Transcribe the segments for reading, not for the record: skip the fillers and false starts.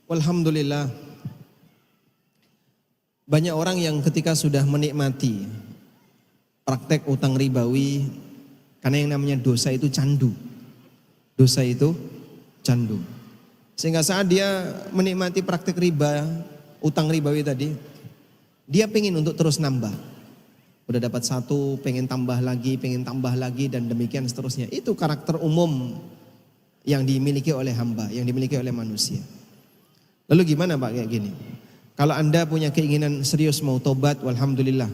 Alhamdulillah, banyak orang yang ketika sudah menikmati praktek utang ribawi, karena yang namanya dosa itu candu. Dosa itu candu. Sehingga saat dia menikmati praktek riba, utang ribawi tadi, dia pengen untuk terus nambah. Udah dapat satu, pengen tambah lagi, dan demikian seterusnya. Itu karakter umum yang dimiliki oleh hamba, yang dimiliki oleh manusia. Lalu gimana Pak kayak gini? Kalau Anda punya keinginan serius mau tobat, walhamdulillah.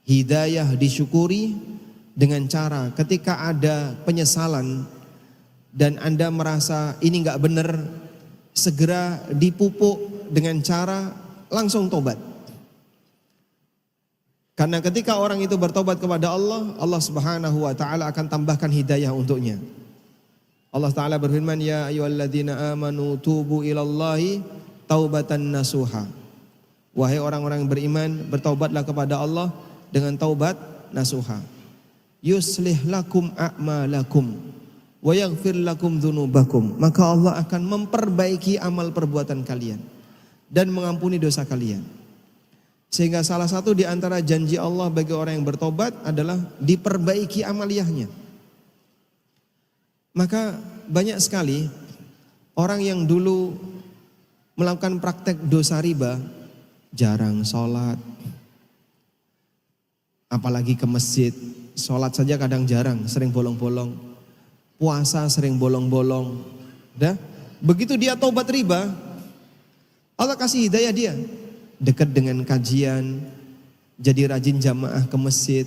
Hidayah disyukuri dengan cara ketika ada penyesalan dan Anda merasa ini enggak benar, segera dipupuk dengan cara langsung tobat. Karena ketika orang itu bertobat kepada Allah, Allah Subhanahu wa taala akan tambahkan hidayah untuknya. Allah Ta'ala berfirman, ya ayyuhalladzina amanu tubu ilallahi taubatan nasuha. Wahai orang-orang yang beriman, bertaubatlah kepada Allah dengan taubat nasuha. Yuslih lakum a'malakum wa yaghfir lakum dzunubakum. Maka Allah akan memperbaiki amal perbuatan kalian dan mengampuni dosa kalian. Sehingga salah satu di antara janji Allah bagi orang yang bertobat adalah diperbaiki amaliyahnya. Maka banyak sekali orang yang dulu melakukan praktek dosa riba, jarang sholat, apalagi ke masjid, sholat saja kadang jarang, sering bolong-bolong, puasa sering bolong-bolong. Begitu dia tobat riba, Allah kasih hidayah dia, dekat dengan kajian, jadi rajin jamaah ke masjid,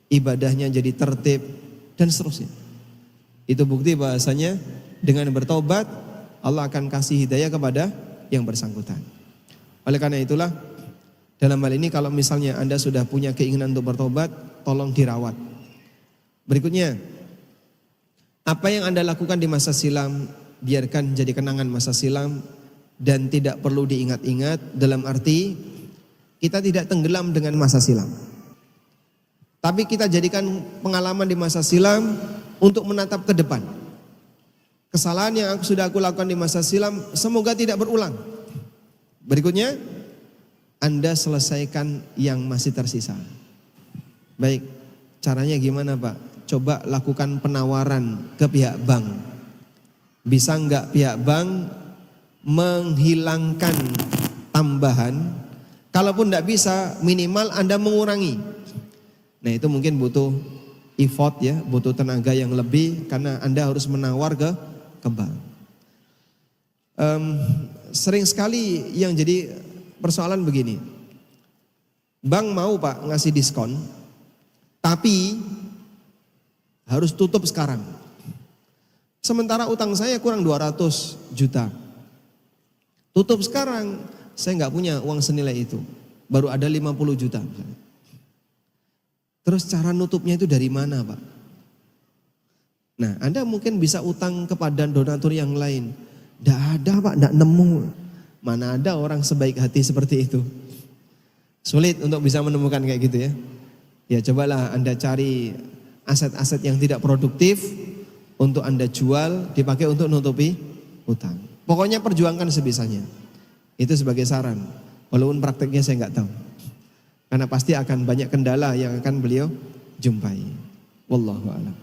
ibadahnya jadi tertib dan seterusnya. Itu bukti bahasanya dengan bertobat Allah akan kasih hidayah kepada yang bersangkutan. Oleh karena itulah dalam hal ini kalau misalnya Anda sudah punya keinginan untuk bertobat, tolong dirawat. Berikutnya, apa yang Anda lakukan di masa silam biarkan jadi kenangan masa silam dan tidak perlu diingat-ingat, dalam arti kita tidak tenggelam dengan masa silam. Tapi kita jadikan pengalaman di masa silam untuk menatap ke depan. Kesalahan yang sudah aku lakukan di masa silam semoga tidak berulang. Berikutnya, Anda selesaikan yang masih tersisa. Baik, caranya gimana Pak? Coba lakukan penawaran ke pihak bank. Bisa enggak pihak bank menghilangkan tambahan? Kalaupun enggak bisa, minimal Anda mengurangi. Nah itu mungkin butuh effort ya, butuh tenaga yang lebih karena Anda harus menawar ke bank. Sering sekali yang jadi persoalan begini, bank mau Pak ngasih diskon, tapi harus tutup sekarang. Sementara utang saya kurang 200 juta. Tutup sekarang, saya nggak punya uang senilai itu, baru ada 50 juta misalnya. Terus cara nutupnya itu dari mana Pak? Nah Anda mungkin bisa utang kepada donatur yang lain. Tidak ada Pak, tidak nemu. Mana ada orang sebaik hati seperti itu. Sulit untuk bisa menemukan kayak gitu ya. Ya cobalah Anda cari aset-aset yang tidak produktif untuk Anda jual, dipakai untuk nutupi utang. Pokoknya perjuangkan sebisanya. Itu sebagai saran. Walaupun prakteknya saya nggak tahu. Karena pasti akan banyak kendala yang akan beliau jumpai. Wallahu a'lam.